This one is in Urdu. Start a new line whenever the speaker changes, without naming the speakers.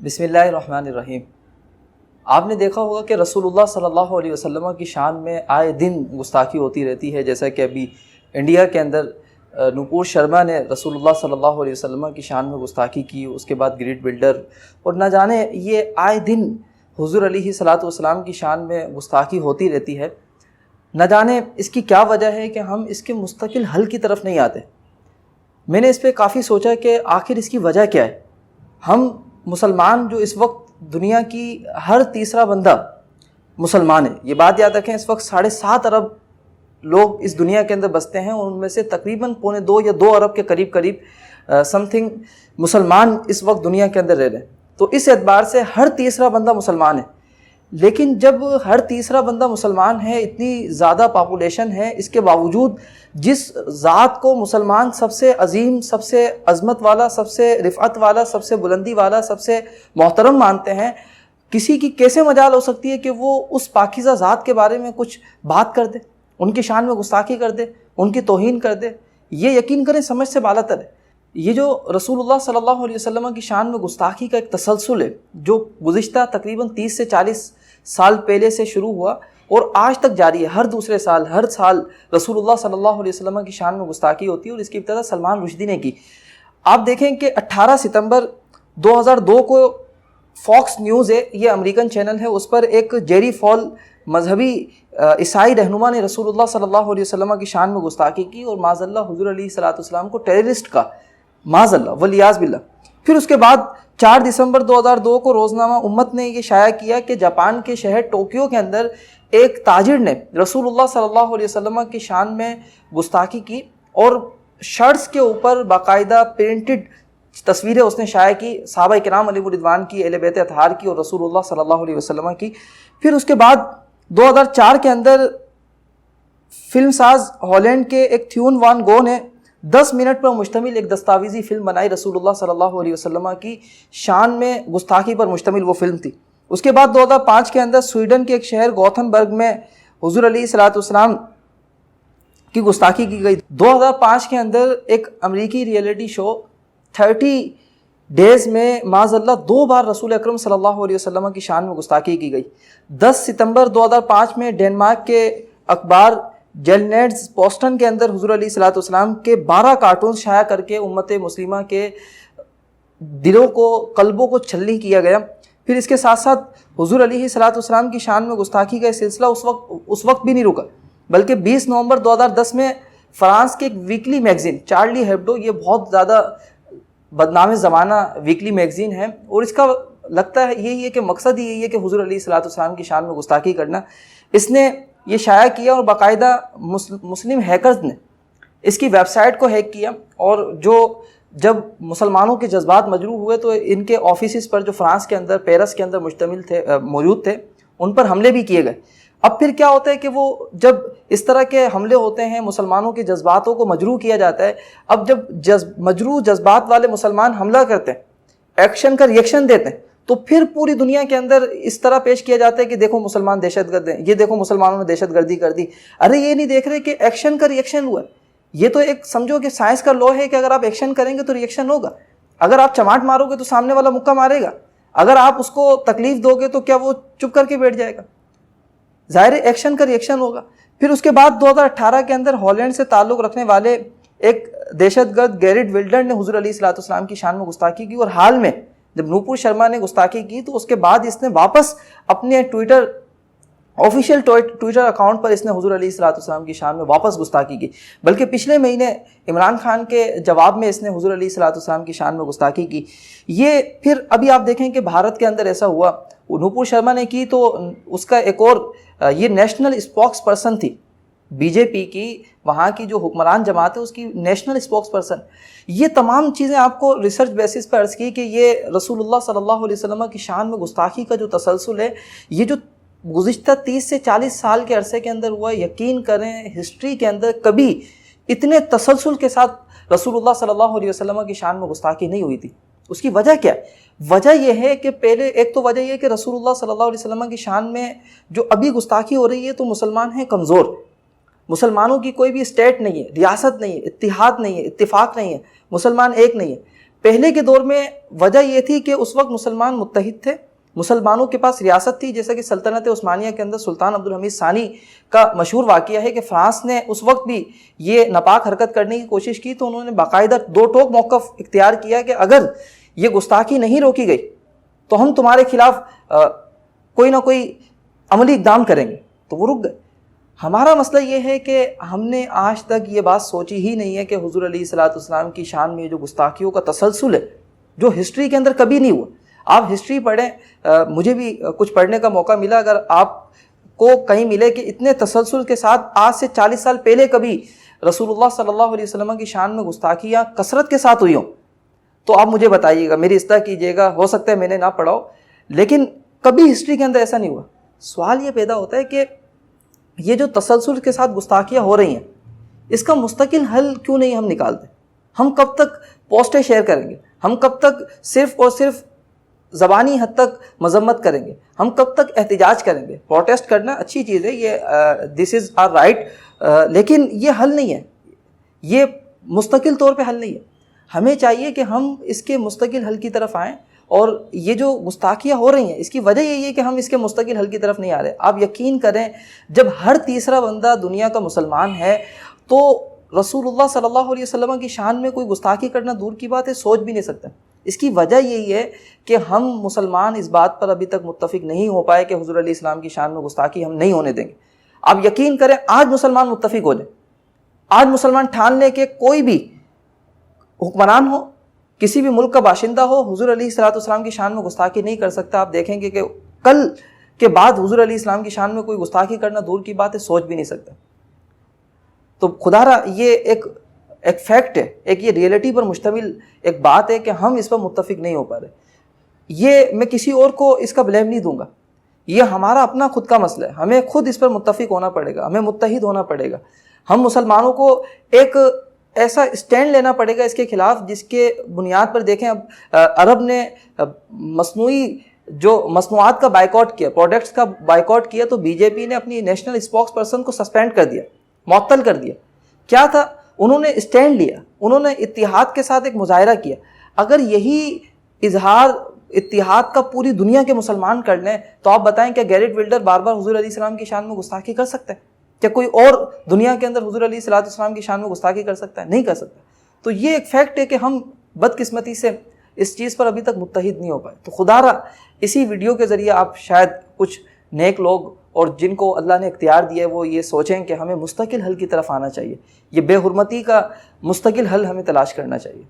بسم اللہ الرحمن الرحیم۔ آپ نے دیکھا ہوگا کہ رسول اللہ صلی اللہ علیہ وسلم کی شان میں آئے دن گستاخی ہوتی رہتی ہے، جیسا کہ ابھی انڈیا کے اندر نوپور شرما نے رسول اللہ صلی اللہ علیہ وسلم کی شان میں گستاخی کی، اس کے بعد گریٹ بلڈر، اور نہ جانے یہ آئے دن حضور علیہ صلاۃ والسلام کی شان میں گستاخی ہوتی رہتی ہے۔ نہ جانے اس کی کیا وجہ ہے کہ ہم اس کے مستقل حل کی طرف نہیں آتے۔ میں نے اس پہ کافی سوچا کہ آخر اس کی وجہ کیا ہے۔ ہم مسلمان جو اس وقت دنیا کی ہر تیسرا بندہ مسلمان ہے، یہ بات یاد رکھیں، اس وقت 7.5 ارب لوگ اس دنیا کے اندر بستے ہیں، اور ان میں سے تقریباً 2.25 یا 2 ارب کے قریب سم تھنگ مسلمان اس وقت دنیا کے اندر رہ رہے ہیں۔ تو اس اعتبار سے ہر تیسرا بندہ مسلمان ہے۔ لیکن جب ہر تیسرا بندہ مسلمان ہے، اتنی زیادہ پاپولیشن ہے، اس کے باوجود جس ذات کو مسلمان سب سے عظیم، سب سے عظمت والا، سب سے رفعت والا، سب سے بلندی والا، سب سے محترم مانتے ہیں، کسی کی کیسے مجال ہو سکتی ہے کہ وہ اس پاکیزہ ذات کے بارے میں کچھ بات کر دے، ان کی شان میں گستاخی کر دے، ان کی توہین کر دے؟ یہ یقین کریں سمجھ سے بالاتر ہے۔ یہ جو رسول اللہ صلی اللہ علیہ وسلم کی شان میں گستاخی کا ایک تسلسل ہے، جو گزشتہ تقریباً 30 سے 40 سال پہلے سے شروع ہوا اور آج تک جاری ہے۔ ہر دوسرے سال، ہر سال رسول اللہ صلی اللہ علیہ وسلم کی شان میں گستاخی ہوتی ہے، اور اس کی ابتدا سلمان رشدی نے کی۔ آپ دیکھیں کہ 18 ستمبر 2002 کو فاکس نیوز ہے، یہ امریکن چینل ہے، اس پر ایک جیری فال مذہبی عیسائی رہنما نے رسول اللہ صلی اللہ علیہ وسلم کی شان میں گستاخی کی، اور معاذ اللہ حضور علیہ صلاۃ والسلام کو ٹیررسٹ کا، معاذ اللہ ولیعاذ باللہ۔ پھر اس کے بعد 4 دسمبر 2002 کو روزنامہ امت نے یہ شائع کیا کہ جاپان کے شہر ٹوکیو کے اندر ایک تاجر نے رسول اللہ صلی اللہ علیہ وسلم کی شان میں گستاخی کی، اور شرٹس کے اوپر باقاعدہ پرنٹڈ تصویریں اس نے شائع کی، صحابہ کرام علیہ رضوان کی، اہل بیت اطہار کی، اور رسول اللہ صلی اللہ علیہ وسلم کی۔ پھر اس کے بعد 2004 کے اندر فلم ساز ہالینڈ کے ایک تھیون وان گو نے 10 منٹ پر مشتمل ایک دستاویزی فلم بنائی، رسول اللہ صلی اللہ علیہ وسلم کی شان میں گستاخی پر مشتمل وہ فلم تھی۔ اس کے بعد 2005 کے اندر سویڈن کے ایک شہر گوتھنبرگ میں حضور علیہ صلاۃ والسلام کی گستاخی کی گئی۔ 2005 کے اندر ایک امریکی ریئلٹی شو 30 ڈیز میں معاذ اللہ 2 بار رسول اکرم صلی اللہ علیہ وسلم کی شان میں گستاخی کی گئی۔ 10 ستمبر 2005 میں ڈینمارک کے اخبار جیلنیڈز پوسٹن کے اندر حضور علیہ صلاۃ والسلام کے 12 کارٹونز شائع کر کے امت مسلمہ کے دلوں کو، قلبوں کو چھلنی کیا گیا۔ پھر اس کے ساتھ ساتھ حضور علیہ صلاۃ والسلام کی شان میں گستاخی کا سلسلہ اس وقت بھی نہیں رکا، بلکہ 20 نومبر 2010 میں فرانس کے ایک ویکلی میگزین چارلی ہیبڈو، یہ بہت زیادہ بدنام زمانہ ویکلی میگزین ہے، اور اس کا لگتا ہے یہی ہے کہ مقصد یہی ہے کہ حضور علیہ صلاۃ والسلام کی شان میں گستاخی کرنا۔ اس نے یہ شائع کیا، اور باقاعدہ مسلم ہیکرز نے اس کی ویب سائٹ کو ہیک کیا، اور جب مسلمانوں کے جذبات مجروح ہوئے تو ان کے آفیسز پر جو فرانس کے اندر، پیرس کے اندر موجود تھے، ان پر حملے بھی کیے گئے۔ اب پھر کیا ہوتا ہے کہ وہ جب اس طرح کے حملے ہوتے ہیں، مسلمانوں کے جذباتوں کو مجروح کیا جاتا ہے، اب جب مجروح جذبات والے مسلمان حملہ کرتے ہیں، ایکشن کا ریئیکشن دیتے ہیں، تو پھر پوری دنیا کے اندر اس طرح پیش کیا جاتا ہے کہ دیکھو مسلمان دہشت گرد ہیں، یہ دیکھو مسلمانوں نے دہشت گردی کر دی۔ ارے یہ نہیں دیکھ رہے کہ ایکشن کا ریئیکشن ہوا ہے۔ یہ تو ایک سمجھو کہ سائنس کا لا ہے کہ اگر آپ ایکشن کریں گے تو ریئیکشن ہوگا۔ اگر آپ چماٹ مارو گے تو سامنے والا مکہ مارے گا، اگر آپ اس کو تکلیف دو گے تو کیا وہ چپ کر کے بیٹھ جائے گا؟ ظاہر ایکشن کا ریئیکشن ہوگا۔ پھر اس کے بعد 2018 کے اندر ہالینڈ سے تعلق رکھنے والے ایک دہشت گرد گیرٹ ولڈر نے حضور علیہ صلاۃ والسلام کی شان میں گستاخی کی، اور حال میں جب نوپور شرما نے گستاخی کی تو اس کے بعد اس نے واپس اپنے آفیشیل ٹویٹر اکاؤنٹ پر اس نے حضور علیہ صلاۃ والسلام کی شان میں واپس گستاخی کی۔ بلکہ پچھلے مہینے عمران خان کے جواب میں اس نے حضور علیہ صلاۃ والسلام کی شان میں گستاخی کی۔ یہ پھر ابھی آپ دیکھیں کہ بھارت کے اندر ایسا ہوا، نوپور شرما نے کی تو اس کا ایک اور یہ نیشنل اسپوکس پرسن تھی بی جے پی کی، وہاں کی جو حکمران جماعت ہے اس کی نیشنل اسپوکس پرسن۔ یہ تمام چیزیں آپ کو ریسرچ بیسس پر عرض کی کہ یہ رسول اللہ صلی اللہ علیہ وسلم کی شان میں گستاخی کا جو تسلسل ہے، یہ جو گزشتہ 30 سے 40 سال کے عرصے کے اندر ہوا، یقین کریں ہسٹری کے اندر کبھی اتنے تسلسل کے ساتھ رسول اللہ صلی اللہ علیہ وسلم کی شان میں گستاخی نہیں ہوئی تھی۔ اس کی وجہ کیا ہے؟ وجہ یہ ہے کہ پہلے ایک تو وجہ یہ ہے کہ رسول اللہ صلی اللہ علیہ وسلم کی شان میں جو ابھی گستاخی ہو رہی ہے تو مسلمان ہیں کمزور، مسلمانوں کی کوئی بھی اسٹیٹ نہیں ہے، ریاست نہیں ہے، اتحاد نہیں ہے، اتفاق نہیں ہے، مسلمان ایک نہیں ہے۔ پہلے کے دور میں وجہ یہ تھی کہ اس وقت مسلمان متحد تھے، مسلمانوں کے پاس ریاست تھی، جیسا کہ سلطنت عثمانیہ کے اندر سلطان عبدالحمید ثانی کا مشہور واقعہ ہے کہ فرانس نے اس وقت بھی یہ ناپاک حرکت کرنے کی کوشش کی، تو انہوں نے باقاعدہ دو ٹوک موقف اختیار کیا کہ اگر یہ گستاخی نہیں روکی گئی تو ہم تمہارے خلاف کوئی نہ کوئی عملی اقدام کریں گے، تو وہ رک گئے۔ ہمارا مسئلہ یہ ہے کہ ہم نے آج تک یہ بات سوچی ہی نہیں ہے کہ حضور علیہ الصلوۃ والسلام کی شان میں جو گستاخیوں کا تسلسل ہے، جو ہسٹری کے اندر کبھی نہیں ہوا۔ آپ ہسٹری پڑھیں، مجھے بھی کچھ پڑھنے کا موقع ملا، اگر آپ کو کہیں ملے کہ اتنے تسلسل کے ساتھ آج سے 40 سال پہلے کبھی رسول اللہ صلی اللہ علیہ وسلم کی شان میں گستاخیاں کثرت کے ساتھ ہوئی ہوں تو آپ مجھے بتائیے گا، میری اصلاح کیجیے گا، ہو سکتا ہے میں نے نہ پڑھا ہو، لیکن کبھی ہسٹری کے اندر ایسا نہیں ہوا۔ سوال یہ پیدا ہوتا ہے کہ یہ جو تسلسل کے ساتھ گستاخیاں ہو رہی ہیں، اس کا مستقل حل کیوں نہیں ہم نکالتے؟ ہم کب تک پوسٹیں شیئر کریں گے؟ ہم کب تک صرف اور صرف زبانی حد تک مذمت کریں گے؟ ہم کب تک احتجاج کریں گے؟ پروٹیسٹ کرنا اچھی چیز ہے، یہ دس از آر رائٹ، لیکن یہ حل نہیں ہے، یہ مستقل طور پہ حل نہیں ہے۔ ہمیں چاہیے کہ ہم اس کے مستقل حل کی طرف آئیں، اور یہ جو گستاخیاں ہو رہی ہیں اس کی وجہ یہی ہے کہ ہم اس کے مستقل حل کی طرف نہیں آ رہے۔ آپ یقین کریں، جب ہر تیسرا بندہ دنیا کا مسلمان ہے تو رسول اللہ صلی اللہ علیہ وسلم کی شان میں کوئی گستاخی کرنا دور کی بات ہے، سوچ بھی نہیں سکتا۔ اس کی وجہ یہی ہے کہ ہم مسلمان اس بات پر ابھی تک متفق نہیں ہو پائے کہ حضور علیہ السلام کی شان میں گستاخی ہم نہیں ہونے دیں گے۔ آپ یقین کریں، آج مسلمان متفق ہو جائیں، آج مسلمان ٹھان لیں کہ کوئی بھی حکمران ہو، کسی بھی ملک کا باشندہ ہو، حضور علیہ الصلوۃ والسلام کی شان میں گستاخی نہیں کر سکتا، آپ دیکھیں گے کہ کل کے بعد حضور علیہ السلام کی شان میں کوئی گستاخی کرنا دور کی بات ہے، سوچ بھی نہیں سکتا۔ تو خدا را یہ ایک فیکٹ ہے، ایک یہ ریئلٹی پر مشتمل ایک بات ہے کہ ہم اس پر متفق نہیں ہو پا رہے۔ یہ میں کسی اور کو اس کا بلیم نہیں دوں گا، یہ ہمارا اپنا خود کا مسئلہ ہے، ہمیں خود اس پر متفق ہونا پڑے گا، ہمیں متحد ہونا پڑے گا۔ ہم مسلمانوں کو ایک ایسا اسٹینڈ لینا پڑے گا اس کے خلاف جس کے بنیاد پر دیکھیں، اب عرب نے مصنوعی جو مصنوعات کا بائیکاٹ کیا، پروڈکٹس کا بائیکاٹ کیا، تو بی جے پی نے اپنی نیشنل اسپوکس پرسن کو سسپینڈ کر دیا، معطل کر دیا۔ کیا تھا؟ انہوں نے اسٹینڈ لیا، انہوں نے اتحاد کے ساتھ ایک مظاہرہ کیا۔ اگر یہی اظہار اتحاد کا پوری دنیا کے مسلمان کر لیں تو آپ بتائیں کہ گیرٹ ولڈر بار بار حضور علیہ السلام کی شان میں گستاخی کر سکتا ہے؟ کیا کوئی اور دنیا کے اندر حضور علیہ الصلوۃ والسلام کی شان میں گستاخی کر سکتا ہے؟ نہیں کر سکتا۔ تو یہ ایک فیکٹ ہے کہ ہم بدقسمتی سے اس چیز پر ابھی تک متحد نہیں ہو پائے۔ تو خدا را اسی ویڈیو کے ذریعے آپ شاید کچھ نیک لوگ اور جن کو اللہ نے اختیار دیا ہے وہ یہ سوچیں کہ ہمیں مستقل حل کی طرف آنا چاہیے، یہ بے حرمتی کا مستقل حل ہمیں تلاش کرنا چاہیے۔